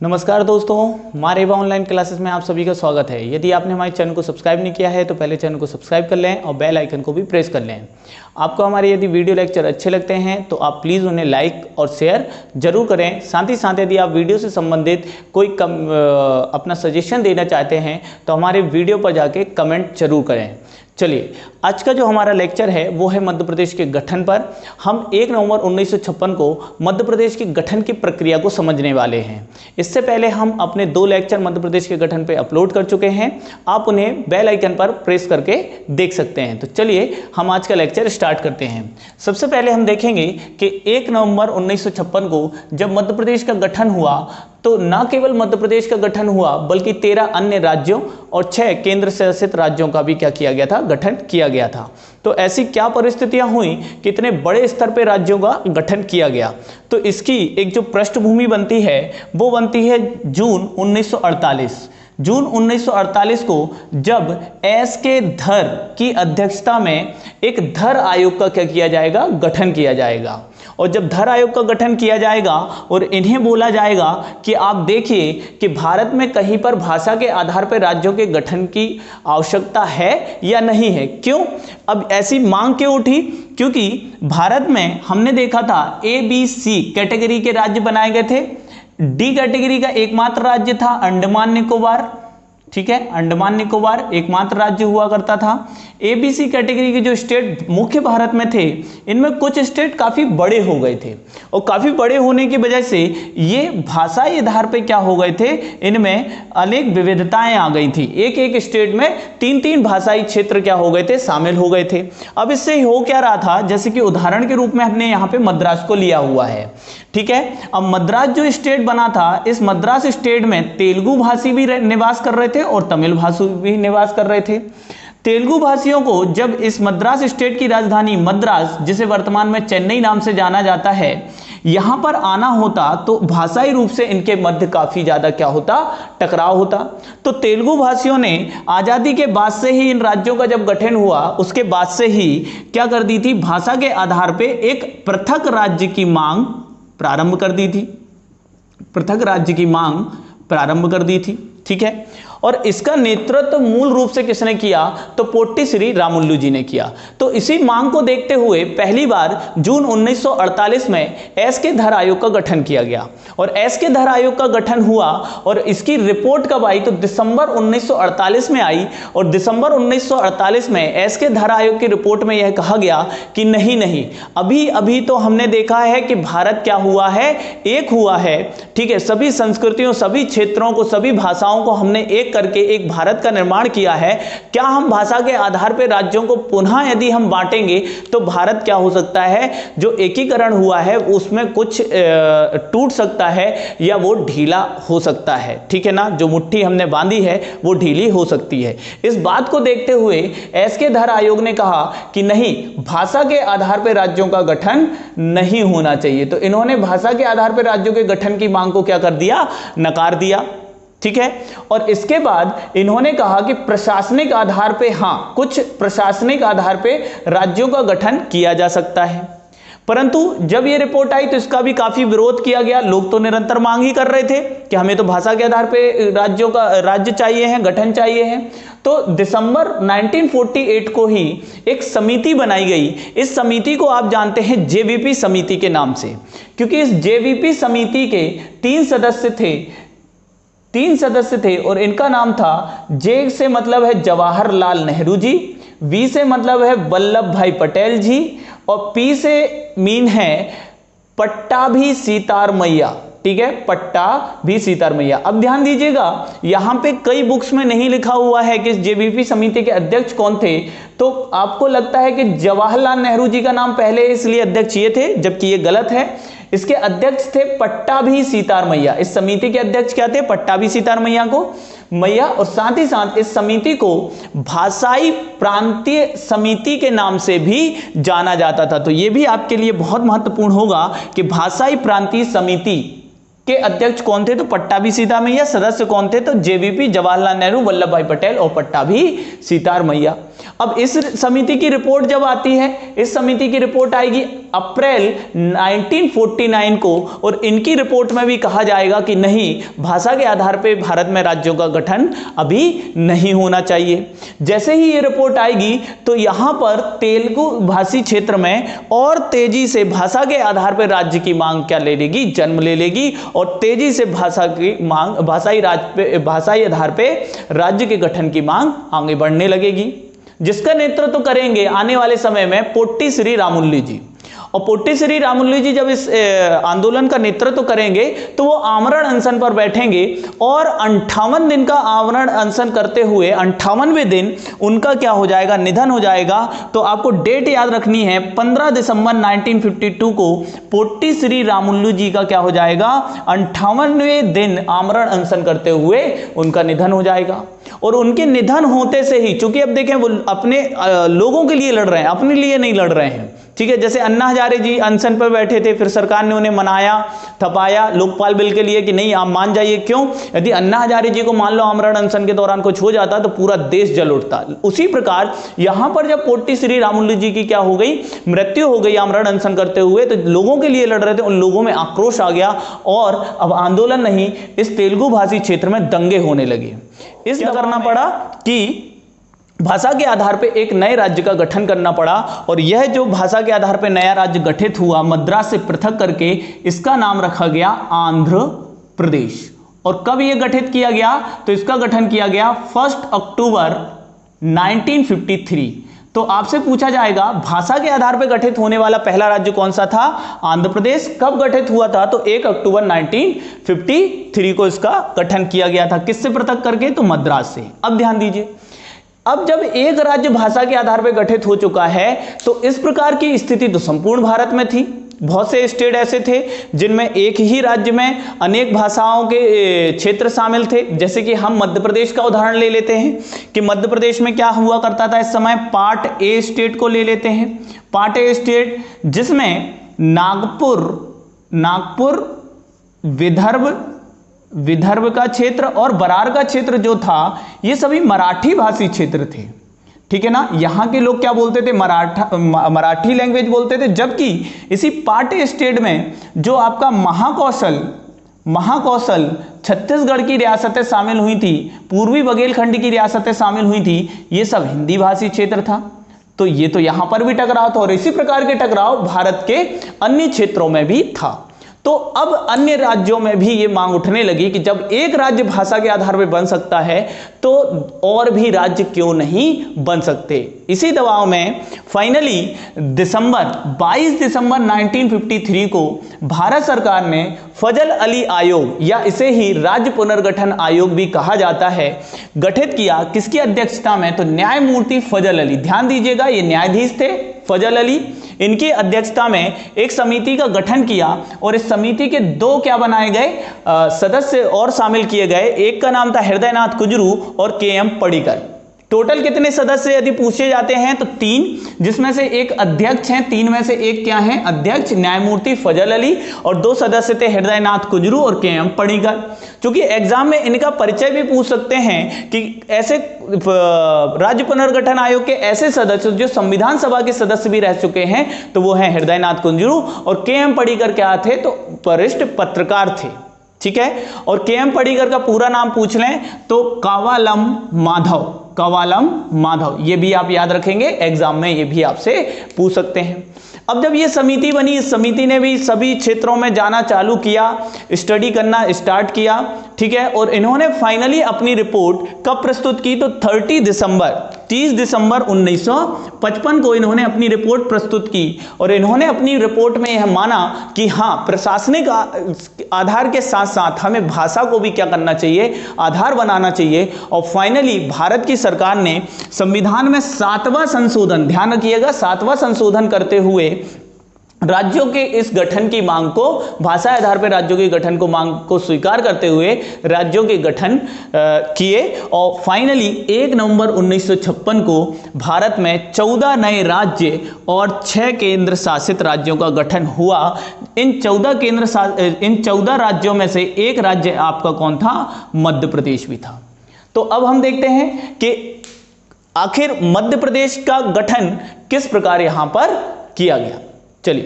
नमस्कार दोस्तों, मारेवा online classes में आप सभी का स्वागत है। यदि आपने हमारे चैनल को सब्सक्राइब नहीं किया है तो पहले चैनल को सब्सक्राइब कर लें और बेल आइकन को भी प्रेस कर लें। आपको हमारे यदि वीडियो लेक्चर अच्छे लगते हैं तो आप प्लीज़ उन्हें लाइक और शेयर जरूर करें। साथ ही साथ यदि आप वीडियो से संबंधित कोई अपना सजेशन देना चाहते हैं तो हमारे वीडियो पर जाके कमेंट जरूर करें। चलिए, आज का जो हमारा लेक्चर है वो है मध्य प्रदेश के गठन पर। हम 1 नवंबर 1956 को मध्य प्रदेश के गठन की प्रक्रिया को समझने वाले हैं। इससे पहले हम अपने 2 लेक्चर मध्य प्रदेश के गठन पे अपलोड कर चुके हैं। आप उन्हें बेल आइकन पर प्रेस करके देख सकते हैं। तो चलिए हम आज का लेक्चर स्टार्ट करते हैं। सबसे पहले हम देखेंगे कि 1 नवंबर 1956 को जब मध्य प्रदेश का गठन हुआ तो न केवल मध्य प्रदेश का गठन हुआ बल्कि 13 अन्य राज्यों और 6 केंद्र शासित राज्यों का भी क्या किया गया था, गठन किया गया था। तो ऐसी क्या परिस्थितियां हुई, कितने बड़े स्तर पे राज्यों का गठन किया गया। तो इसकी एक जो पृष्ठभूमि बनती है वो बनती है जून 1948। जून 1948 को जब एस के धर की अध्यक्षता में एक धर आयोग का क्या किया जाएगा, गठन किया जाएगा। और जब धर आयोग का गठन किया जाएगा और इन्हें बोला जाएगा कि आप देखिए कि भारत में कहीं पर भाषा के आधार पर राज्यों के गठन की आवश्यकता है या नहीं है। क्यों अब ऐसी मांग क्यों उठी? क्योंकि भारत में हमने देखा था ABC कैटेगरी के राज्य बनाए गए थे। डी कैटेगरी का एकमात्र राज्य था अंडमान निकोबार। ठीक है, अंडमान निकोबार एकमात्र राज्य हुआ करता था। ABC कैटेगरी के जो स्टेट मुख्य भारत में थे, इनमें कुछ स्टेट काफी बड़े हो गए थे और काफी बड़े होने की वजह से ये भाषाई आधार पे क्या हो गए थे, इनमें अनेक विविधताएं आ गई थी। एक एक स्टेट में 3-3 भाषाई क्षेत्र क्या हो गए थे, शामिल हो गए थे। अब इससे हो क्या रहा था, जैसे कि उदाहरण के रूप में हमने यहाँ पे मद्रास को लिया हुआ है। ठीक है, अब मद्रास जो स्टेट बना था, इस मद्रास स्टेट में तेलुगु भाषी भी निवास कर रहे थे और तमिल भाषी भी निवास कर रहे थे। तेलुगु भाषियों को जब इस मद्रास स्टेट की राजधानी मद्रास, जिसे वर्तमान में चेन्नई नाम से जाना जाता है, यहां पर आना होता तो भाषाई रूप से इनके मध्य काफी ज्यादा क्या होता, टकराव होता। तो तेलुगु भाषियों ने आजादी के बाद से ही, इन राज्यों का जब गठन हुआ उसके बाद से ही क्या कर दी थी, भाषा के आधार पर एक पृथक राज्य की मांग प्रारंभ कर दी थी। पृथक राज्य की मांग प्रारंभ कर दी थी। ठीक है, और इसका नेतृत्व मूल रूप से किसने किया, तो पोट्टी श्री रामुलु जी ने किया। तो इसी मांग को देखते हुए पहली बार जून 1948 में एस के धर आयोग का गठन किया गया। और एस के धर आयोग का गठन हुआ और इसकी रिपोर्ट कब आई, तो दिसंबर 1948 में आई। और दिसंबर 1948 में एस के धर आयोग की रिपोर्ट में यह कहा गया कि नहीं नहीं, अभी अभी तो हमने देखा है कि भारत क्या हुआ है, एक हुआ है। ठीक है, सभी संस्कृतियों, सभी क्षेत्रों को, सभी भाषाओं को हमने एक करके एक भारत का निर्माण किया है। क्या हम भाषा के आधार पर राज्यों को पुनः यदि हम बांटेंगे तो भारत क्या हो सकता है, जो एकीकरण हुआ है उसमें कुछ टूट सकता है या वो ढीला हो सकता है। ठीक है ना, जो मुट्ठी हमने बांधी है वो ढीली हो सकती है। इस बात को देखते हुए एस के धर आयोग ने कहा कि नहीं, भाषा के आधार पर राज्यों का गठन नहीं होना चाहिए। तो इन्होंने भाषा के आधार पर राज्यों के गठन की मांग को क्या कर दिया, नकार दिया। ठीक है, और इसके बाद इन्होंने कहा कि प्रशासनिक आधार पे, हाँ, कुछ प्रशासनिक आधार पे राज्यों का गठन किया जा सकता है। परंतु जब ये रिपोर्ट आई तो इसका भी काफी विरोध किया गया। लोग तो निरंतर मांग ही कर रहे थे कि हमें तो भाषा के आधार पे राज्यों का राज्य चाहिए है, गठन चाहिए है। तो दिसंबर 1948 को ही एक समिति बनाई गई। इस समिति को आप जानते हैं जेवीपी समिति के नाम से, क्योंकि इस जेवीपी समिति के 3 सदस्य थे और इनका नाम था, जे से मतलब है जवाहरलाल नेहरू जी, वी से मतलब है वल्लभ भाई पटेल जी और पी से मीन है पट्टाभी सीतार मैया। ठीक है, पट्टाभी सीतार मैया। अब ध्यान दीजिएगा, यहां पे कई बुक्स में नहीं लिखा हुआ है कि जेवीपी समिति के अध्यक्ष कौन थे। तो आपको लगता है कि जवाहरलाल नेहरू जी का नाम पहले इसलिए अध्यक्ष ये थे, जबकि ये गलत है। इसके अध्यक्ष थे पट्टाभी सीतार मैया। इस समिति के अध्यक्ष क्या थे, पट्टाभी सीतार मैया को मैया। और साथ ही साथ इस समिति को भाषाई प्रांतीय समिति के नाम से भी जाना जाता था। तो यह भी आपके लिए बहुत महत्वपूर्ण होगा कि भाषाई प्रांतीय समिति के अध्यक्ष कौन थे, तो पट्टाभी सीतार मैया। सदस्य कौन थे, तो जेवीपी जवाहरलाल नेहरू, वल्लभ भाई पटेल और पट्टाभी सीतार मैया। अब इस समिति की रिपोर्ट जब आती है, इस समिति की रिपोर्ट आएगी अप्रैल 1949 को, और इनकी रिपोर्ट में भी कहा जाएगा कि नहीं, भाषा के आधार पर भारत में राज्यों का गठन अभी नहीं होना चाहिए। जैसे ही ये रिपोर्ट आएगी तो यहां पर तेलुगु भाषी क्षेत्र में और तेजी से भाषा के आधार पर राज्य की मांग क्या ले लेगी, जन्म ले लेगी, और तेजी से भाषा की मांग, भाषाई आधार पर राज्य के गठन की मांग आगे बढ़ने लगेगी, जिसका नेतृत्व करेंगे आने वाले समय में पोट्टी श्री रामुलु जी। और पोट्टी श्री रामुलु जी जब इस आंदोलन का नेतृत्व करेंगे तो वो आमरण अनशन पर बैठेंगे, और 58 दिन का आमरण अनशन करते हुए 58वें दिन उनका क्या हो जाएगा, निधन हो जाएगा। तो आपको डेट याद रखनी है, 15 दिसंबर 1952 को पोट्टी श्री रामुलु जी का क्या हो जाएगा, 58वें दिन आमरण अनशन करते हुए उनका निधन हो जाएगा। और उनके निधन होते से ही, चूंकि अब देखें वो अपने लोगों के लिए लड़ रहे हैं, अपने लिए नहीं लड़ रहे हैं, ठीक है। जैसे अन्ना हजारे जी अनशन पर बैठे थे, फिर सरकार ने उन्हें मनाया, थपाया लोकपाल बिल के लिए कि नहीं आप मान जाइए। क्यों? यदि अन्ना हजारे जी को मान लो आमरण अनशन के दौरान कुछ हो जाता तो पूरा देश जल उठता। उसी प्रकार यहां पर जब पोट्टी श्री रामुलु जी की क्या हो गई, मृत्यु हो गई आमरण अनशन करते हुए, तो लोगों के लिए लड़ रहे थे, उन लोगों में आक्रोश आ गया, और अब आंदोलन नहीं, इस तेलुगु भाषी क्षेत्र में दंगे होने लगे। इस करना पड़ा कि भाषा के आधार पर एक नए राज्य का गठन करना पड़ा, और यह जो भाषा के आधार पर नया राज्य गठित हुआ मद्रास से पृथक करके, इसका नाम रखा गया आंध्र प्रदेश। और कब यह गठित किया गया, तो इसका गठन किया गया 1 अक्टूबर 1953। तो आपसे पूछा जाएगा भाषा के आधार पर गठित होने वाला पहला राज्य कौन सा था, आंध्र प्रदेश। कब गठित हुआ था, तो 1 अक्टूबर 1953 को इसका गठन किया गया था। किससे पृथक करके, तो मद्रास से। अब ध्यान दीजिए, अब जब एक राज्य भाषा के आधार पर गठित हो चुका है, तो इस प्रकार की स्थिति तो संपूर्ण भारत में थी। बहुत से स्टेट ऐसे थे जिनमें एक ही राज्य में अनेक भाषाओं के क्षेत्र शामिल थे। जैसे कि हम मध्य प्रदेश का उदाहरण ले लेते हैं कि मध्य प्रदेश में क्या हुआ करता था इस समय, पार्ट ए स्टेट को ले लेते हैं। पार्ट ए स्टेट जिसमें नागपुर विदर्भ का क्षेत्र और बरार का क्षेत्र जो था, ये सभी मराठी भाषी क्षेत्र थे, ठीक है ना। यहां के लोग क्या बोलते थे, मराठी लैंग्वेज बोलते थे। जबकि इसी पार्ट ए स्टेट में जो आपका महाकौशल छत्तीसगढ़ की रियासतें शामिल हुई थी, पूर्वी बघेलखंड की रियासतें शामिल हुई थी, ये सब हिंदी भाषी क्षेत्र था। तो ये तो यहां पर भी टकराव था, और इसी प्रकार के टकराव भारत के अन्य क्षेत्रों में भी था। तो अब अन्य राज्यों में भी ये मांग उठने लगी कि जब एक राज्य भाषा के आधार पर बन सकता है, तो और भी राज्य क्यों नहीं बन सकते। इसी दबाव में फाइनली 22 दिसंबर 1953 को भारत सरकार ने फजल अली आयोग, या इसे ही राज्य पुनर्गठन आयोग भी कहा जाता है, गठित किया। किसकी अध्यक्षता में, तो न्यायमूर्ति फजल अली। ध्यान दीजिएगा, ये न्यायाधीश थे फजल अली, इनकी अध्यक्षता में एक समिति का गठन किया, और इस समिति के 2 क्या बनाए गए, सदस्य और शामिल किए गए। एक का नाम था हृदयनाथ कुजरू और KM पडिक्कर। टोटल कितने सदस्य यदि पूछे जाते हैं तो 3, जिसमें से एक अध्यक्ष हैं, 3 में से एक क्या हैं, अध्यक्ष न्यायमूर्ति फजल अली, और 2 सदस्य थे हृदयनाथ कुजरू और KM पडिक्कर। क्योंकि एग्जाम में इनका परिचय भी पूछ सकते हैं कि ऐसे राज्य पुनर्गठन आयोग के ऐसे सदस्य जो संविधान सभा के सदस्य भी रह चुके हैं, तो वो हैं हृदयनाथ कुजरू, और KM पडिक्कर क्या थे, तो वरिष्ठ पत्रकार थे, ठीक है। और KM पडिक्कर का पूरा नाम पूछ लें तो कावालम माधव, ये भी आप याद रखेंगे, एग्जाम में ये भी आपसे पूछ सकते हैं। अब जब ये समिति बनी, इस समिति ने भी सभी क्षेत्रों में जाना चालू किया, स्टडी करना स्टार्ट किया, ठीक है। और इन्होंने फाइनली अपनी रिपोर्ट कब प्रस्तुत की, तो 30 दिसंबर 1955 को इन्होंने अपनी रिपोर्ट प्रस्तुत की। और इन्होंने अपनी रिपोर्ट में यह माना कि हाँ, प्रशासनिक आधार के साथ साथ हमें भाषा को भी क्या करना चाहिए, आधार बनाना चाहिए। और फाइनली भारत की सरकार ने संविधान में 7वां संशोधन, ध्यान रखिएगा, 7वां संशोधन करते हुए राज्यों के इस गठन की मांग को, भाषा आधार पर राज्यों के गठन को मांग को स्वीकार करते हुए राज्यों के गठन किए। और फाइनली 1 नवंबर 1956 को भारत में 14 नए राज्य और 6 केंद्र शासित राज्यों का गठन हुआ। इन 14 राज्यों में से एक राज्य आपका कौन था, मध्य प्रदेश भी था। तो अब हम देखते हैं कि आखिर मध्य प्रदेश का गठन किस प्रकार यहां पर किया गया? चलिए